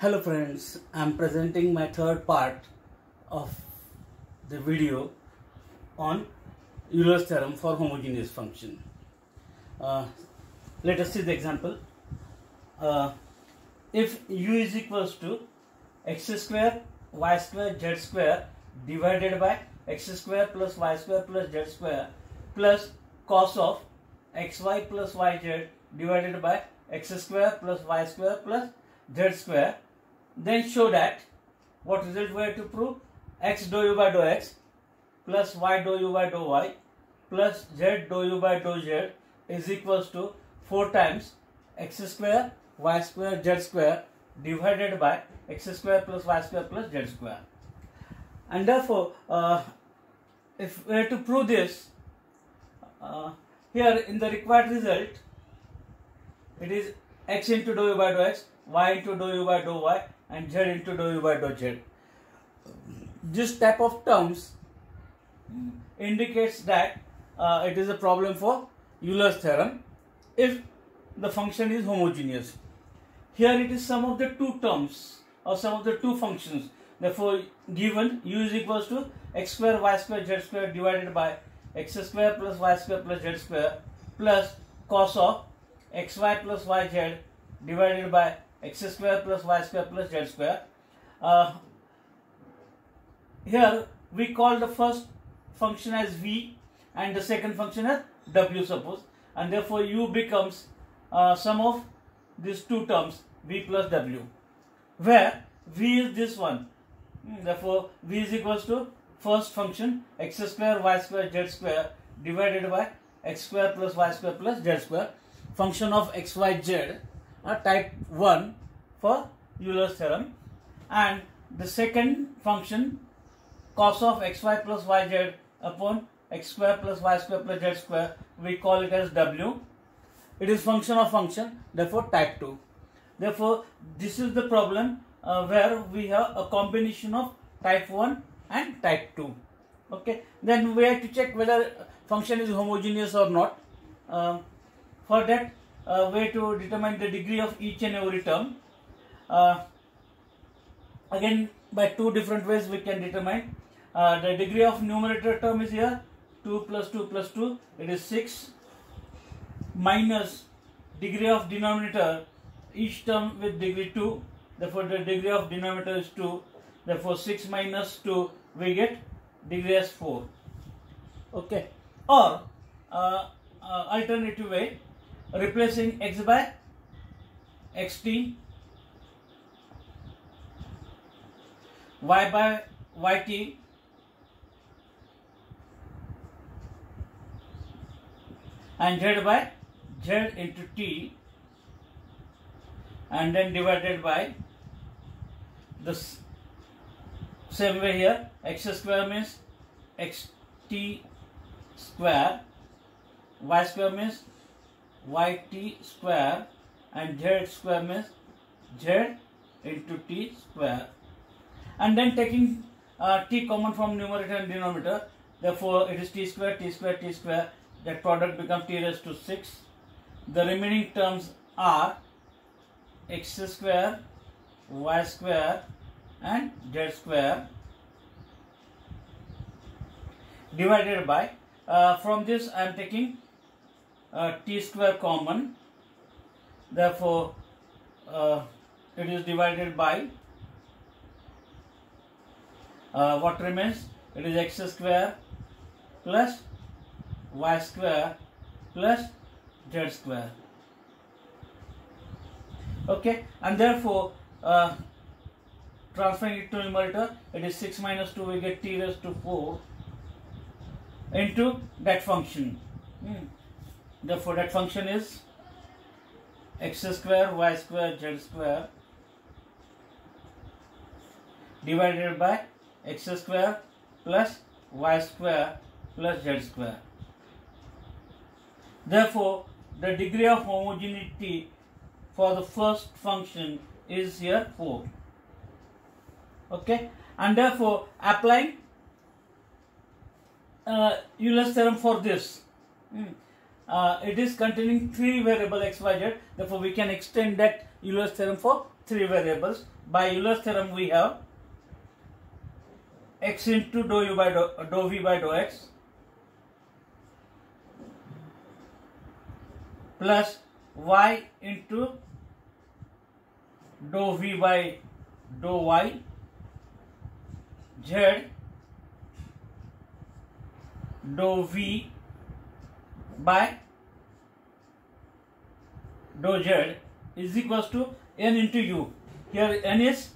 Hello friends, I am presenting my third part of the video on Euler's theorem for homogeneous function. Let us see the example. If u is equals to x square y square z square divided by x square plus y square plus z square plus cos of xy plus yz divided by x square plus y square plus z square, then show that what result we have to prove: x dou u by dou x plus y dou u by dou y plus z dou u by dou z is equals to 4 times x square y square z square divided by x square plus y square plus z square. And therefore, if we have to prove this, here in the required result, it is x into dou u by dou x, y into dou u by dou y, and z into dou u by dou z. This type of terms indicates that it is a problem for Euler's theorem if the function is homogeneous. Here it is sum of the two terms or sum of the two functions. Therefore, given u is equals to x square y square z square divided by x square plus y square plus z square plus cos of xy plus yz divided by x square plus y square plus z square. Here we call the first function as v and the second function as w, suppose, and therefore u becomes sum of these two terms v plus w, where v is this one. Therefore v is equals to first function x square y square z square divided by x square plus y square plus z square, function of x y z, type 1 for Euler's theorem, and the second function cos of xy plus yz upon x square plus y square plus z square, we call it as w. It is function of function, therefore type 2. Therefore this is the problem where we have a combination of type 1 and type 2. Okay, then we have to check whether function is homogeneous or not. For that we have to determine the degree of each and every term. Again, by two different ways we can determine. The degree of numerator term is here 2 plus 2 plus 2, it is 6, minus degree of denominator, each term with degree 2, therefore the degree of denominator is 2, therefore 6 minus 2 we get degree as 4. Okay, or alternative way, replacing x by xt, y by yt, and z by z into t, and then divided by the same way here, x square means xt square, y square means yt square, and z square means z into t square, and then taking t common from numerator and denominator, therefore it is t square, t square, t square, that product becomes t raised to 6. The remaining terms are x square, y square, and z square divided by, from this I am taking t square common, therefore it is divided by what remains, it is x square plus y square plus z square. Okay, and therefore transferring it to numerator, it is 6 minus 2, we get t raised to 4 into that function. Therefore that function is x square y square z square divided by x square plus y square plus z square. Therefore the degree of homogeneity for the first function is here 4. Okay, and therefore applying Euler's theorem for this, it is containing 3 variable x, y, z. Therefore, we can extend that Euler's theorem for 3 variables. By Euler's theorem, we have x into dou u by dou v by dou x plus y into dou v by dou y, z dou v by dou z is equals to n into u. Here n is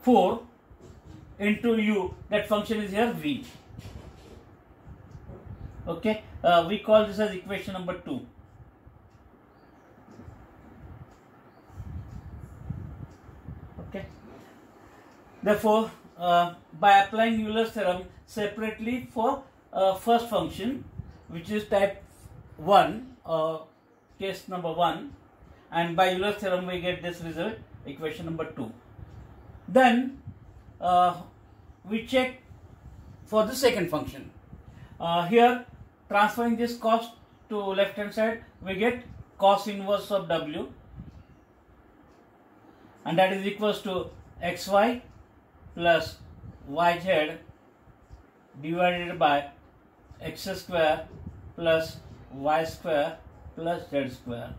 4 into u, that function is here v. Okay, we call this as equation number 2. Okay, therefore by applying Euler's theorem separately for first function, which is type 1, case number 1, and by Euler's theorem we get this result, equation number 2. Then we check for the second function. Here, transferring this cos to left hand side, we get cos inverse of w, and that is equals to xy plus yz divided by x square plus y square plus z square.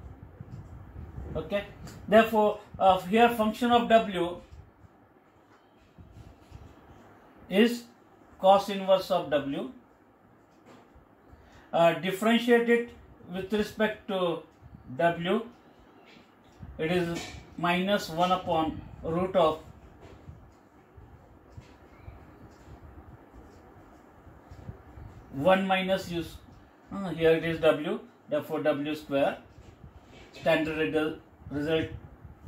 Okay, therefore here function of w is cos inverse of w. Differentiate it with respect to w, it is minus 1 upon root of one minus u, here it is w, therefore w square, standard result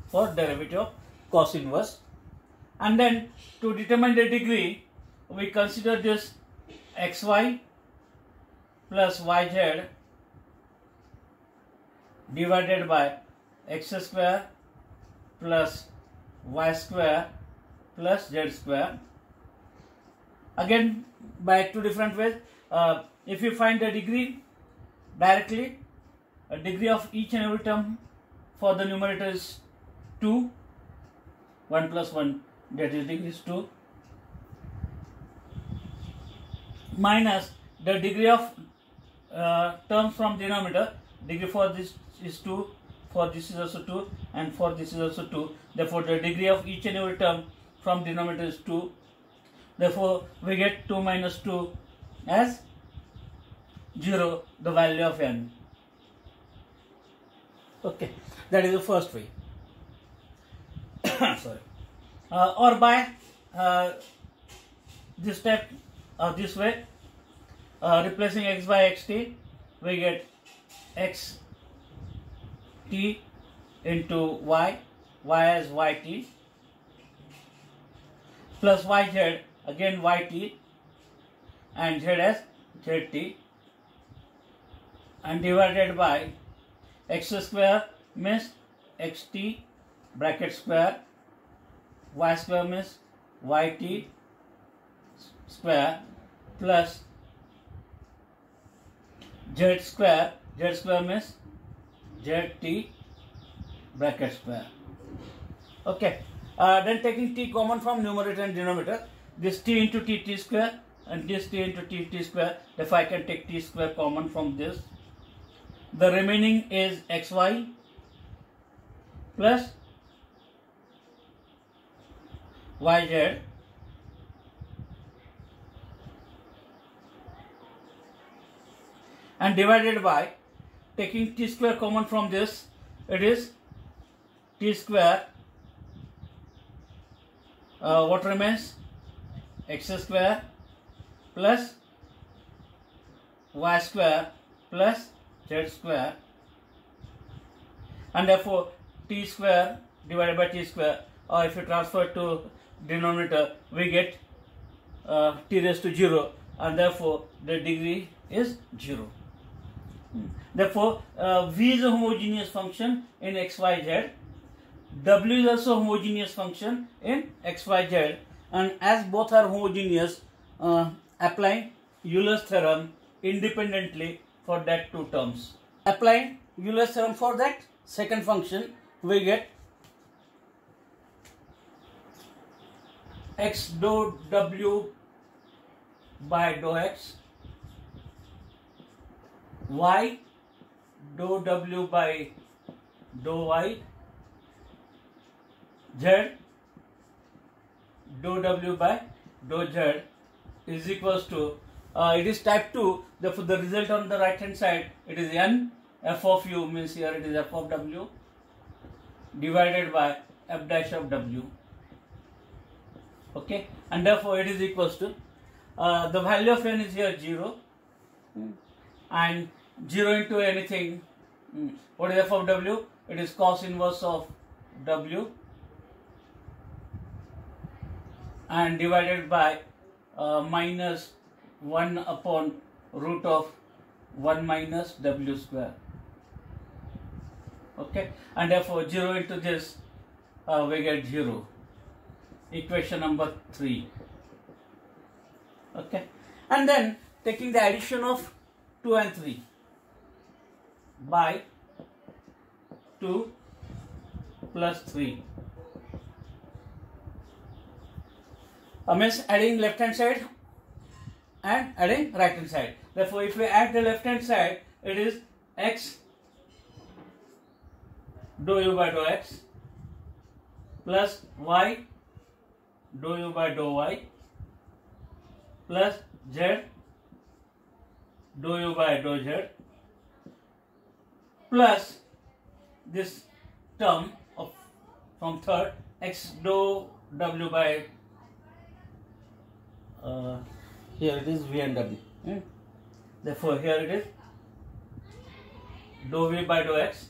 for derivative of cos inverse. And then to determine the degree, we consider this xy plus yz divided by x square plus y square plus z square. Again, by 2 different ways. If you find the degree directly, a degree of each and every term for the numerator is 2, 1 plus 1, that is degree is 2, minus the degree of terms from denominator. Degree for this is 2, for this is also 2, and for this is also 2. Therefore, the degree of each and every term from denominator is 2. Therefore, we get 2 minus 2 as 0, the value of n. Okay, that is the first way. Sorry. Or by this step, this way, replacing x by xt, we get x t into y as yt, plus yz, again yt, and z as zt, and divided by x square means xt bracket square, y square means yt square, plus z square means zt bracket square. Okay, then taking t common from numerator and denominator, this t into t square and this t into t square, if I can take t square common from this, the remaining is xy plus yz and divided by, taking t square common from this, it is t square, what remains, x square plus y square plus z square, and therefore t square divided by t square, or if you transfer to denominator, we get t raised to 0, and therefore the degree is 0. Therefore, v is a homogeneous function in x, y, z. W is also a homogeneous function in x, y, z. And as both are homogeneous, applying Euler's theorem, independently for that two terms. Applying Euler's theorem for that second function, we get x dou w by dou x, y dou w by dou y, z dou w by dou z is equals to, it is type 2, therefore the result on the right hand side, it is n f of u, means here it is f of w divided by f dash of w. Okay, and therefore it is equals to, the value of n is here 0, and 0 into anything, what is f of w? It is cos inverse of w and divided by minus 1 upon root of 1 minus w square. Okay, and therefore 0 into this, we get 0. Equation number 3. Okay, and then taking the addition of 2 and 3 by 2 plus 3. Means adding left hand side and adding right hand side. Therefore, if we add the left hand side, it is x dou u by dou x plus y dou u by dou y plus z dou u by dou z plus this term of from third x dou w by here it is v and w. Therefore here it is dou v by dou x,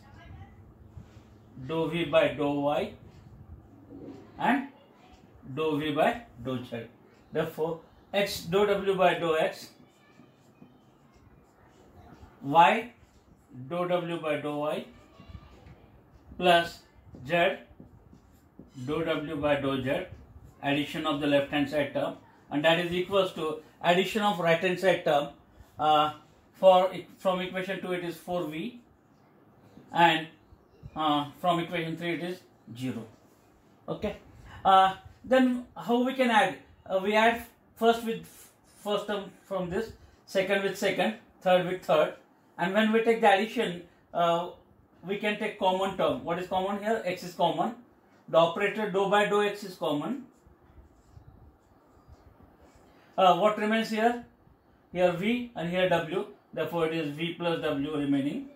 dou v by dou y and dou v by dou z. Therefore x dou w by dou x, y dou w by dou y plus z dou w by dou z, addition of the left hand side term, and that is equals to addition of right hand side term. From equation 2 it is 4v, and from equation 3 it is 0. Okay, then how we can add? We add first with first term from this, second with second, third with third, and when we take the addition, we can take common term. What is common here? X is common. The operator dou by dou x is common. What remains here? Here v and here w. Therefore, it is v plus w remaining.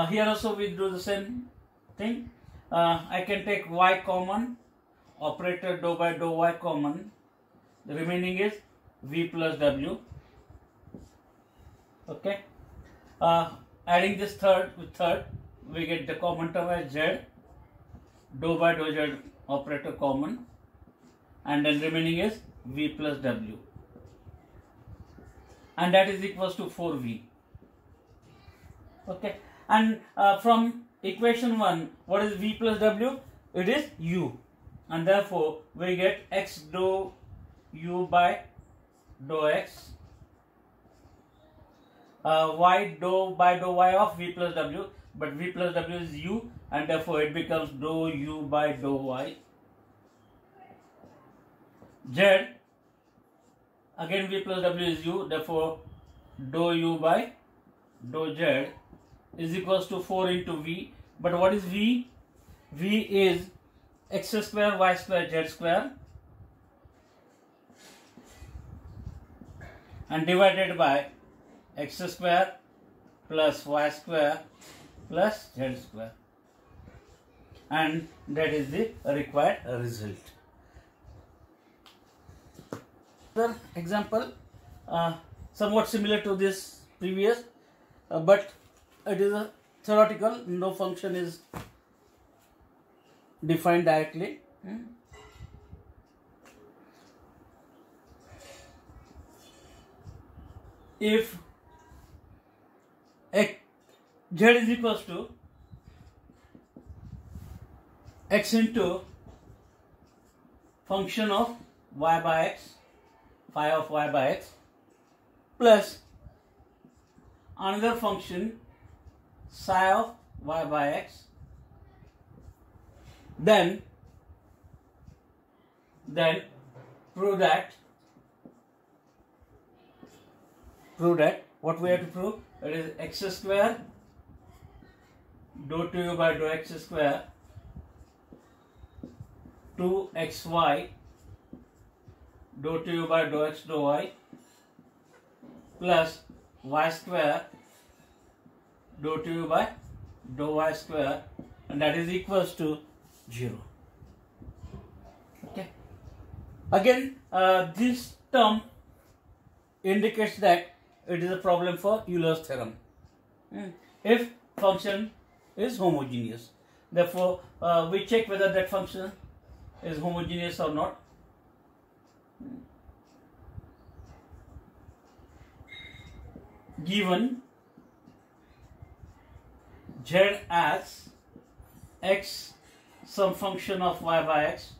Here also we do the same thing. I can take y common, operator dou by dou y common. The remaining is v plus w. Okay. Adding this third with third, we get the common term as z, dou by dou z operator common, and then remaining is v plus w, and that is equals to 4v. Okay, and from equation 1, what is v plus w? It is u, and therefore we get x dou u by dou x, y dou by dou y of v plus w, but v plus w is u, and therefore it becomes dou u by dou y. Z, again v plus w is u, therefore dou u by dou z is equals to 4 into v. But what is v? V is x square y square z square and divided by x square plus y square plus z square, and that is the required result. Another example, somewhat similar to this previous, but it is a theoretical. No function is defined directly. If z is equals to x into function of y by x, phi of y by x, plus another function psi of y by x. Then prove that what we have to prove, it is x square dou 2u by dou x square 2xy dou 2u by dou x dou y plus y square dou 2u by dou y square, and that is equals to 0. Okay. Again, this term indicates that it is a problem for Euler's theorem. If function is homogeneous, therefore we check whether that function is homogeneous or not. Given z as x some function of y by x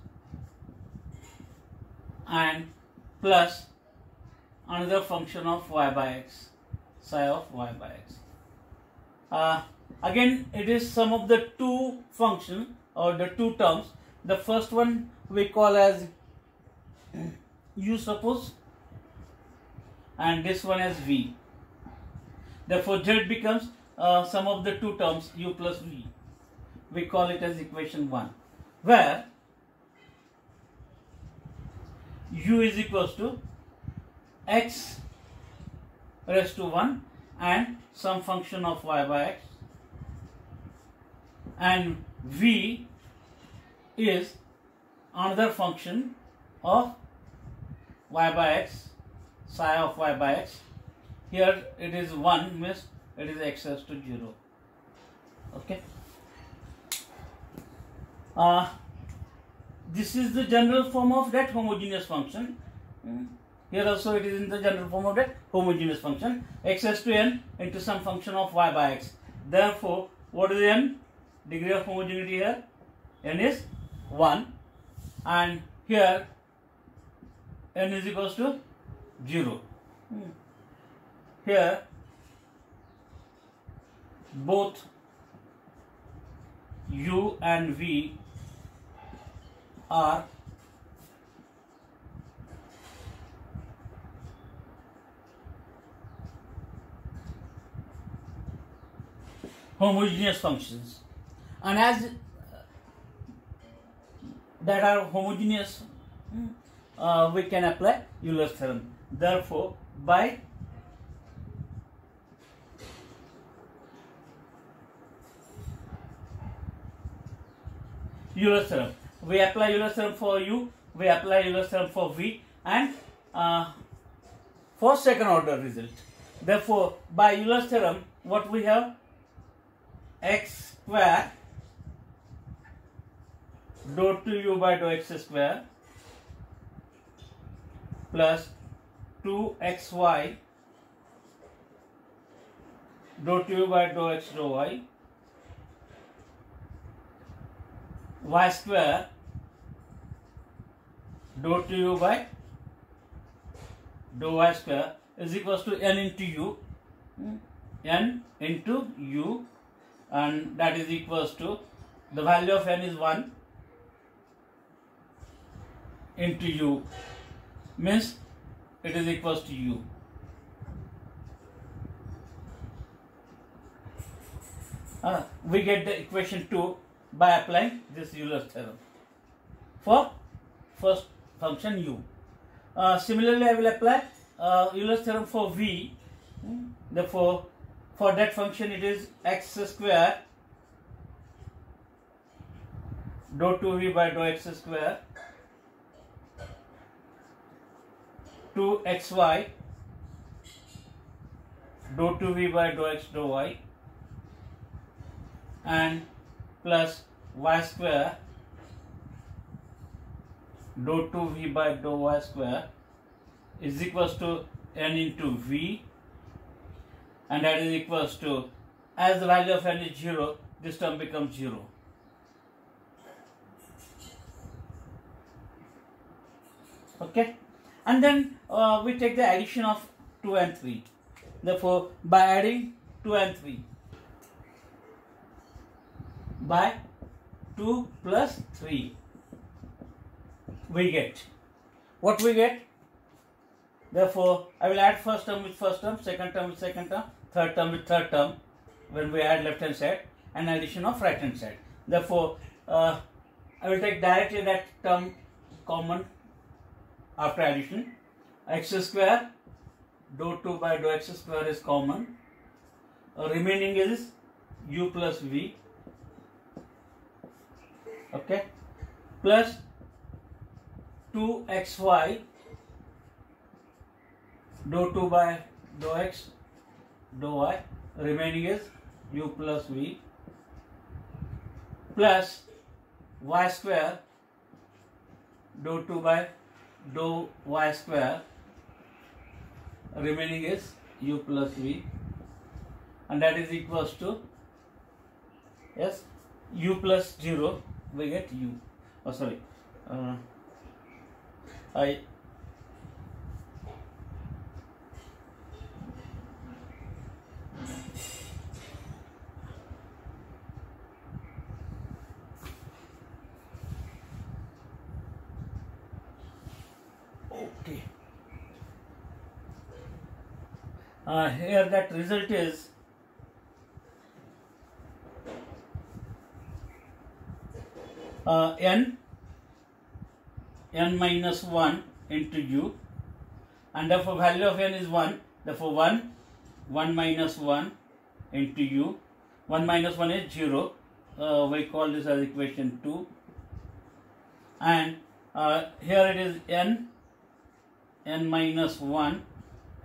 and plus another function of y by x, psi of y by x. Again, it is sum of the two functions or the two terms. The first one we call as u suppose, and this one as v. Therefore, z becomes sum of the two terms u plus v. We call it as equation 1, where u is equals to x raised to 1 and some function of y by x, and v is another function of y by x, psi of y by x. Here it is 1, means it is x raised to 0. Okay. This is the general form of that homogeneous function. Here also it is in the general form of that homogeneous function, x raised to n into some function of y by x. Therefore, what is n? Degree of homogeneity here, n is 1, and here n is equals to 0. Here both u and v are homogeneous functions, and as that are homogeneous, we can apply Euler's theorem. Therefore, by Euler's theorem, we apply Euler's theorem for u, we apply Euler's theorem for v, and for second order result. Therefore, by Euler's theorem, what we have? X square dou 2u by dou x square plus 2xy dou 2u by dou x dou y, y square dou 2u by dou y square is equals to n into u, and that is equals to, the value of n is 1 into u, means it is equals to u. We get the equation 2 by applying this Euler's theorem for first function u. Similarly, I will apply Euler's theorem for v. Therefore, for that function it is x square dou 2v by dou x square 2xy dou 2v by dou x dou y, and plus y square dou 2v by dou y square is equals to n into v, and that is equals to, as the value of n is 0, this term becomes 0. Okay, and then we take the addition of 2 and 3. Therefore, by adding 2 and 3, by 2 plus 3, we get what we get. Therefore, I will add first term with first term, second term with second term, third term with third term when we add left hand side, and addition of right hand side. Therefore, I will take directly that term common after addition. X square dou 2 by dou x square is common. Remaining is u plus v. Okay, plus 2xy dou 2 by dou x dou y, remaining is u plus v, plus y square dou 2 by dou y square, remaining is u plus v, and that is equals to, yes, u plus 0, we get u. Oh, sorry, okay. Here that result is n minus 1 into u, and therefore value of n is 1. Therefore 1 minus 1 into u. 1 minus 1 is 0. We call this as equation 2. And here it is n minus 1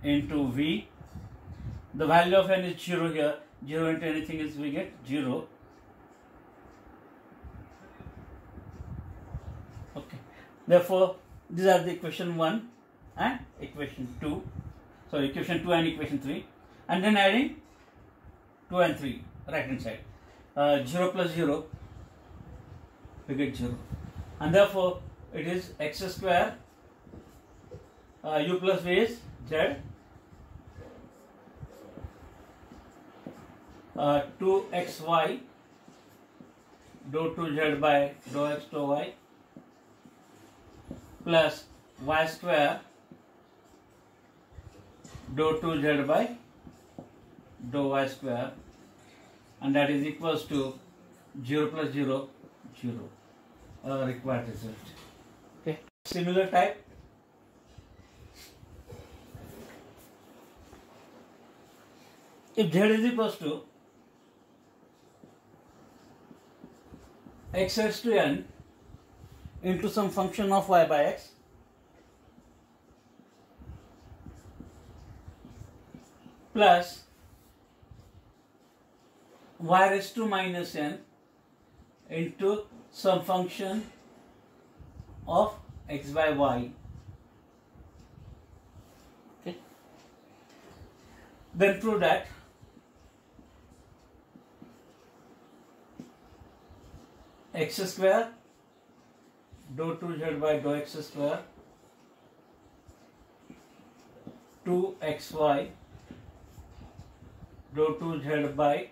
into v. The value of n is 0 here. 0 into anything is, we get 0. Okay. Therefore, these are the equation 1 and equation 2. Sorry, equation 2 and equation 3. And then adding 2 and 3, right hand side. 0 plus 0, we get 0. And therefore, it is x square, u plus v is z, 2xy dou 2z by dou x dou y, plus y square dou 2z by dou y square, and that is equals to 0 plus 0, 0. Required result. Okay. Similar type. If z is equals to x raised to n into some function of y by x, plus y raised to minus n into some function of x by y. Okay. Then prove that x square dou 2z by dou x square, 2xy dou 2z by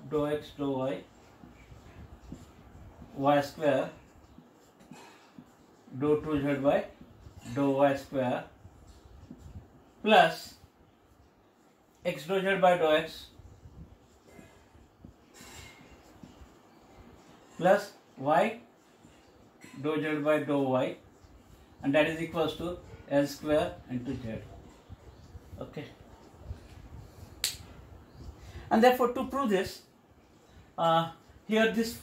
dou x dou y, y square dou 2z by dou y square, plus x dou z by dou x plus y dou z by dou y, and that is equals to L square into z. Okay. And therefore, to prove this, here this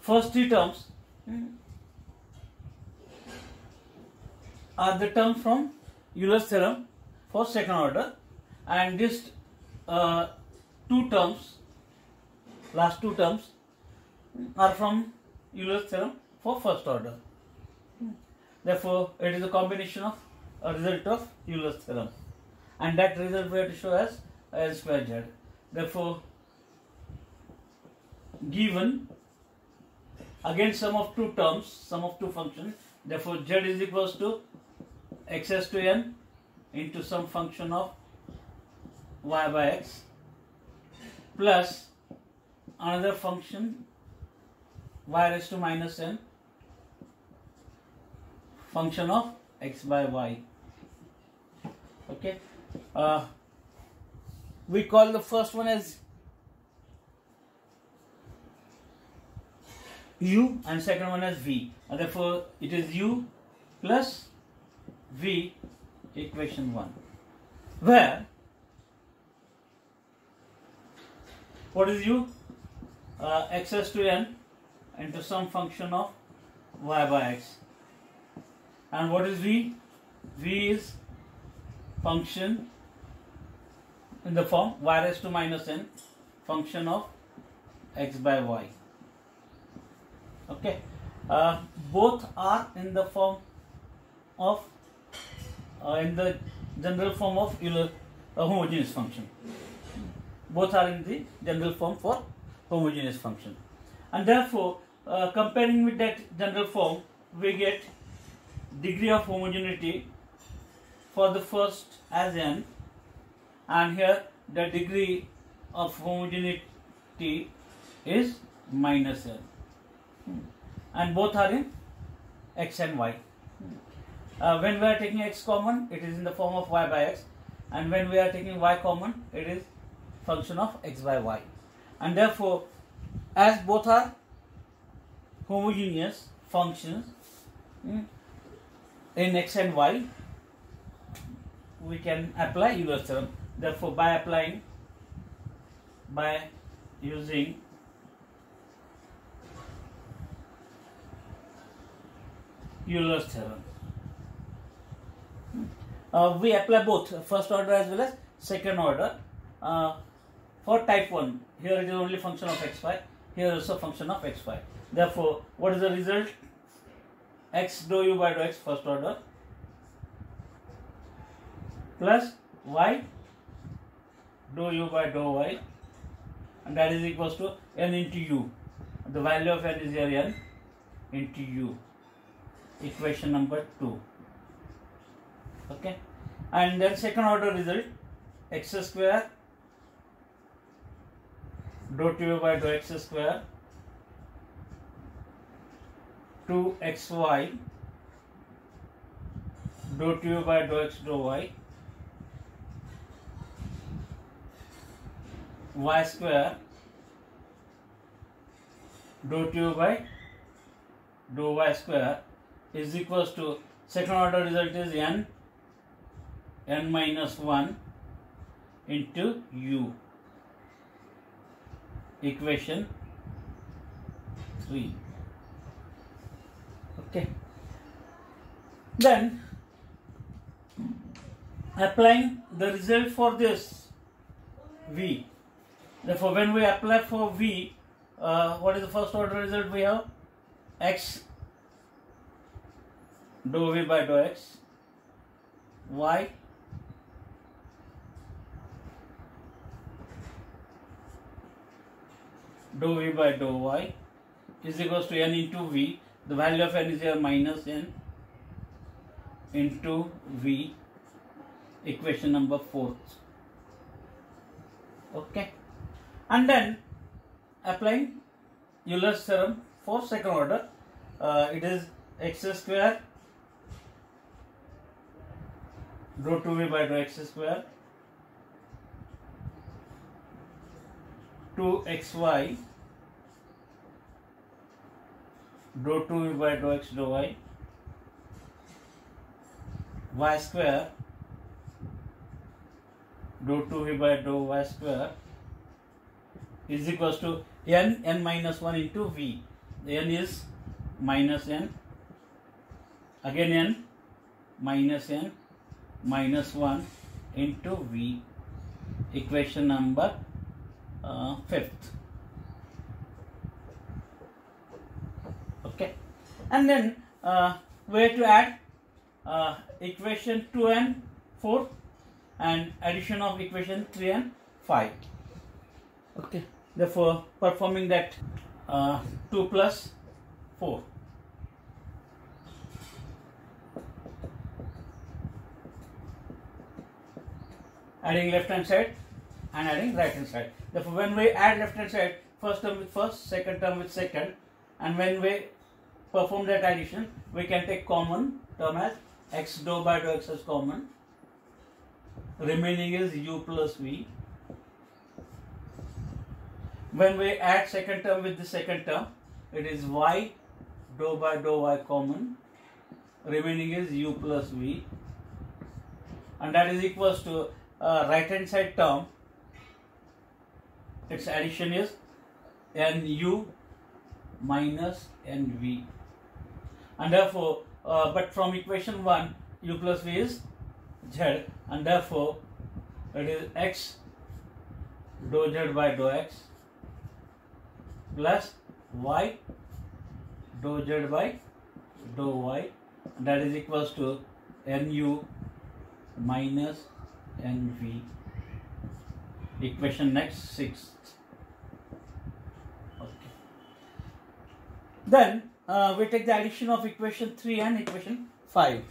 first three terms are the terms from Euler's theorem for second order, and this two terms, last two terms, are from Euler's theorem for first order. Therefore, it is a combination of a result of Euler's theorem, and that result we have to show as L square z. Therefore, given again sum of two terms, sum of two functions, therefore z is equals to x to n into some function of y by x plus another function y raised to minus n function of x by y. Okay, we call the first one as u and second one as v, and therefore it is u plus v equation 1, where what is u? X to n into some function of y by x, and what is v? V is function in the form y raised to minus n function of x by y. Okay, both are in the form of in the general form of Euler homogeneous function. Both are in the general form for homogeneous function, and therefore comparing with that general form, we get degree of homogeneity for the first as n, and here the degree of homogeneity is minus n, and both are in x and y. When we are taking x common, it is in the form of y by x, and when we are taking y common, it is function of x by y, and therefore as both are homogeneous functions in x and y, we can apply Euler's theorem. Therefore, by using Euler's theorem, we apply both first order as well as second order. For type 1, here it is only function of xy, here also function of xy. Therefore, what is the result? X dou u by dou x first order plus y dou u by dou y, and that is equals to n into u. The value of n is here n into u. Equation number 2. Okay, and then second order result, x square dou u by dou x square 2xy dou u by dou x dou y, y square dou u by dou y square is equals to second order result is n minus 1 into u. Equation 3. Okay. Then applying the result for this v. Therefore, when we apply for v, what is the first order result we have? X dou v by dou x, y dou v by dou y is equals to n into v. The value of n is here minus n into v. Equation number 4. Okay, and then applying Euler's theorem for second order, it is x square dou 2v by dou x square 2xy dou 2v by dou x dou y, y square dou 2v by dou y square is equals to n minus 1 into v. The n is minus n, again n minus 1 into v. Equation number 5th. Okay, and then we have to add equation 2 and 4 and addition of equation 3 and 5. Okay, therefore performing that 2 plus 4. adding left hand side and adding right hand side. Therefore, when we add left hand side, first term with first, second term with second, and when we perform that addition, we can take common term as x dou by dou x as common. Remaining is u plus v. When we add second term with the second term, it is y dou by dou y common. Remaining is u plus v, and that is equals to right hand side term. Its addition is nu minus nv, and therefore but from equation 1 u plus v is z, and therefore it is x dou z by dou x plus y dou z by dou y, and that is equals to nu minus nv. Equation next 6. Okay. Then we take the addition of equation 3 and equation 5.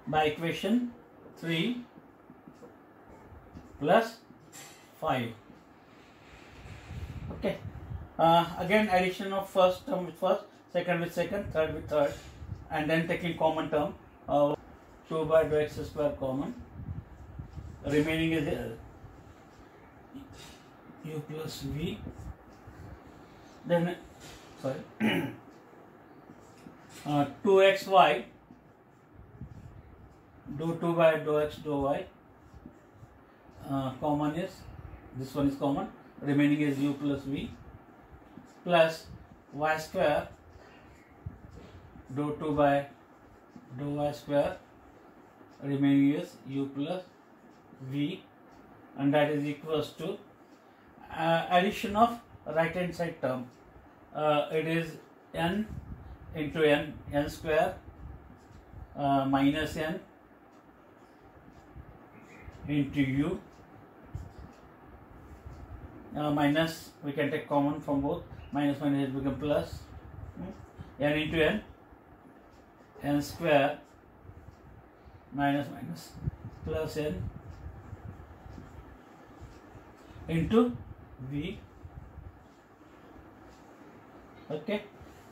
By equation 3 plus 5. Okay. Again addition of first term with first, second with second, third with third, and then taking common term. 2 by dou x square common. Remaining is u plus v. Then 2xy dou 2 by dou x dou y. Common is, this one is common. Remaining is u plus v plus y square dou 2 by dou y square. Remaining is u plus v, and that is equals to addition of right hand side term. It is n into n square minus n into u, minus, we can take common from both, minus minus it become plus, n into n square minus minus plus n into v. Okay,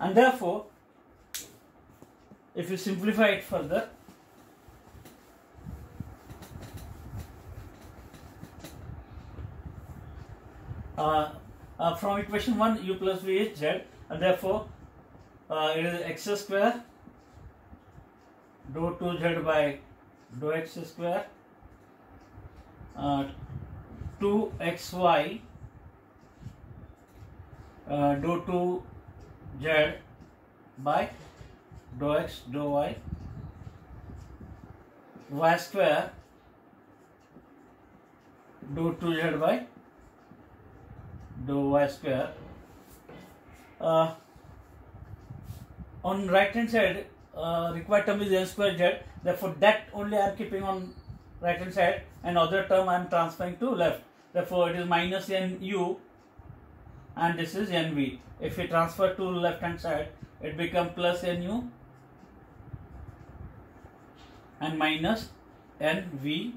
and therefore if you simplify it further, from equation 1 u plus v is z, and therefore it is x square dou 2z by dou x square, 2xy dou 2z by dou x dou y, y square dou 2z by dou y square. On right hand side, required term is n square z, therefore that only I am keeping on right hand side, and other term I am transferring to left. Therefore it is minus nu and this is nv. If we transfer to left hand side, it becomes plus nu and minus nv,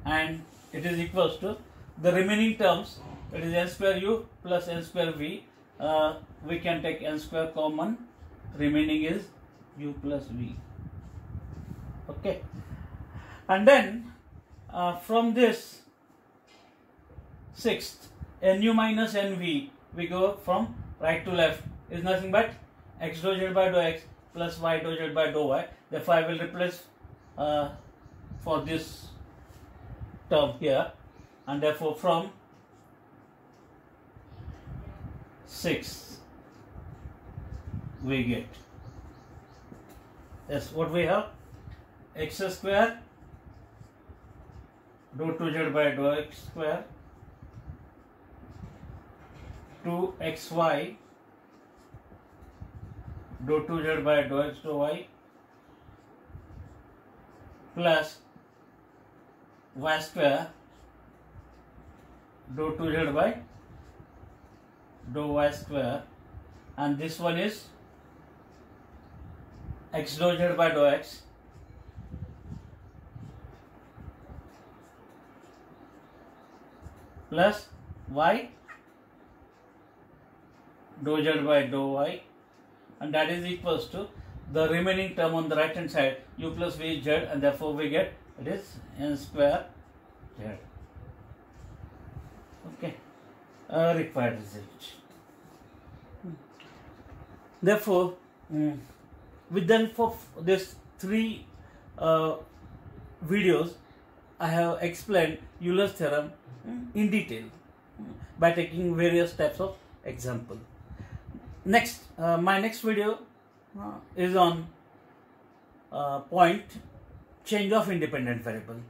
and it is equals to the remaining terms. It is n square u plus n square v. We can take n square common. Remaining is u plus v. Okay, and then from this sixth nu minus nv, we go from right to left, is nothing but x dou z by dou x plus y dou z by dou y. Therefore I will replace for this term here, and therefore from 6 we get, yes, what we have, x square dou 2z by dou x square, 2xy dou 2z by dou x dou y plus y square dou 2z by dou y square, and this one is x dou z by dou x plus y dou z by dou y, and that is equals to the remaining term on the right hand side, u plus v z, and therefore we get it is n square z. Okay, required result. Therefore, with then for this 3 videos, I have explained Euler's theorem in detail by taking various types of example. Next, my next video is on point change of independent variable.